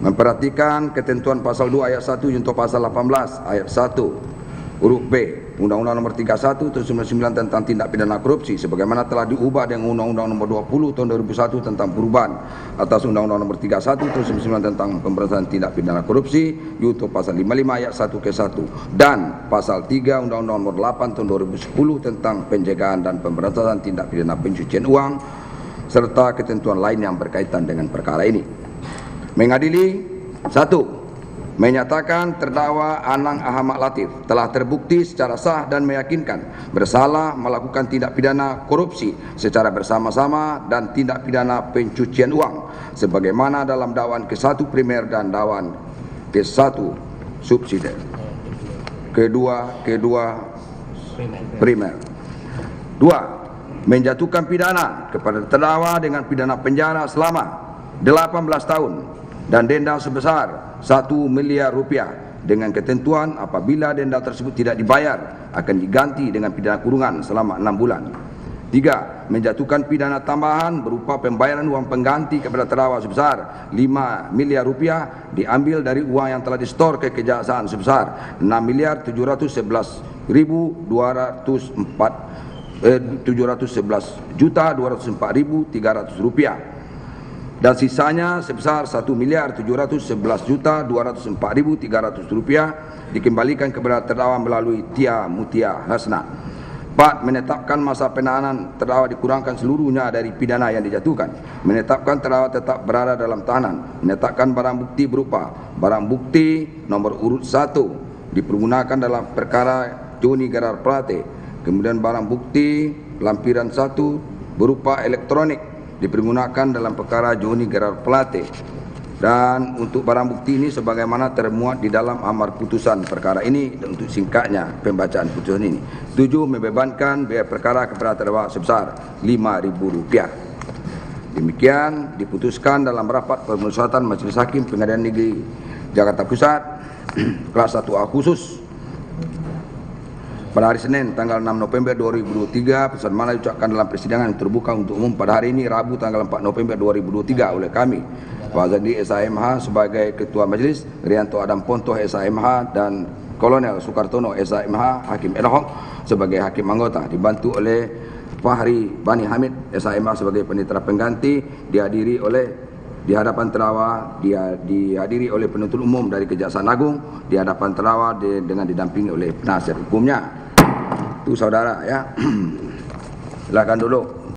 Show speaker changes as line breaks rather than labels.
memperhatikan ketentuan pasal 2 ayat 1 junto pasal 18 ayat 1 huruf B Undang-Undang Nomor 31 Tahun 99 tentang tindak pidana korupsi sebagaimana telah diubah dengan Undang-Undang Nomor 20 Tahun 2001 tentang perubahan atas Undang-Undang Nomor 31 Tahun 99 tentang pemberantasan tindak pidana korupsi yaitu pasal 55 ayat 1 ke 1 dan pasal 3 Undang-Undang Nomor 8 Tahun 2010 tentang pencegahan dan pemberantasan tindak pidana pencucian uang serta ketentuan lain yang berkaitan dengan perkara ini. Mengadili 1. Menyatakan terdakwa Anang Ahmad Latif telah terbukti secara sah dan meyakinkan bersalah melakukan tindak pidana korupsi secara bersama-sama dan tindak pidana pencucian uang sebagaimana dalam dakwaan ke-1 primer dan dakwaan ke-1 subsidiar. Kedua primer. 2. Menjatuhkan pidana kepada terdakwa dengan pidana penjara selama 18 tahun dan denda sebesar 1 miliar rupiah dengan ketentuan apabila denda tersebut tidak dibayar akan diganti dengan pidana kurungan selama 6 bulan. 3. Menjatuhkan pidana tambahan berupa pembayaran uang pengganti kepada terdakwa sebesar 5 miliar rupiah diambil dari uang yang telah disetor ke kejaksaan sebesar 6.711.204.300 rupiah dan sisanya sebesar 1.711.204.300 rupiah dikembalikan kepada terdakwa melalui Tia Mutia Hasna. 4. Menetapkan masa penahanan terdakwa dikurangkan seluruhnya dari pidana yang dijatuhkan. Menetapkan terdakwa tetap berada dalam tahanan. Menetapkan barang bukti berupa barang bukti nomor urut 1 dipergunakan dalam perkara Joni Gerard Plate. Kemudian barang bukti lampiran 1 berupa elektronik dipergunakan dalam perkara Joni Gerard Plate. Dan untuk barang bukti ini sebagaimana termuat di dalam amar putusan perkara ini dan untuk singkatnya pembacaan putusan ini. 7. Membebankan biaya perkara kepada terdakwa sebesar Rp5.000. Demikian diputuskan dalam rapat permusyawaratan Majelis Hakim Pengadilan Negeri Jakarta Pusat kelas 1A khusus pada hari Senin tanggal 6 November 2023, pesan mana diucapkan dalam persidangan yang terbuka untuk umum pada hari ini Rabu tanggal 4 November 2023 oleh kami Pak Zadi SAMH sebagai Ketua Majelis, Rianto Adam Pontoh SAMH dan Kolonel Soekartono SAMH Hakim ad hoc sebagai Hakim anggota, dibantu oleh Fahri Bani Hamid SAMH sebagai Panitera Pengganti, dihadiri hadapan terdakwa dihadiri oleh penuntut umum dari Kejaksaan Agung, di hadapan terdakwa dengan didampingi oleh penasihat hukumnya. Itu saudara ya. Silakan dulu.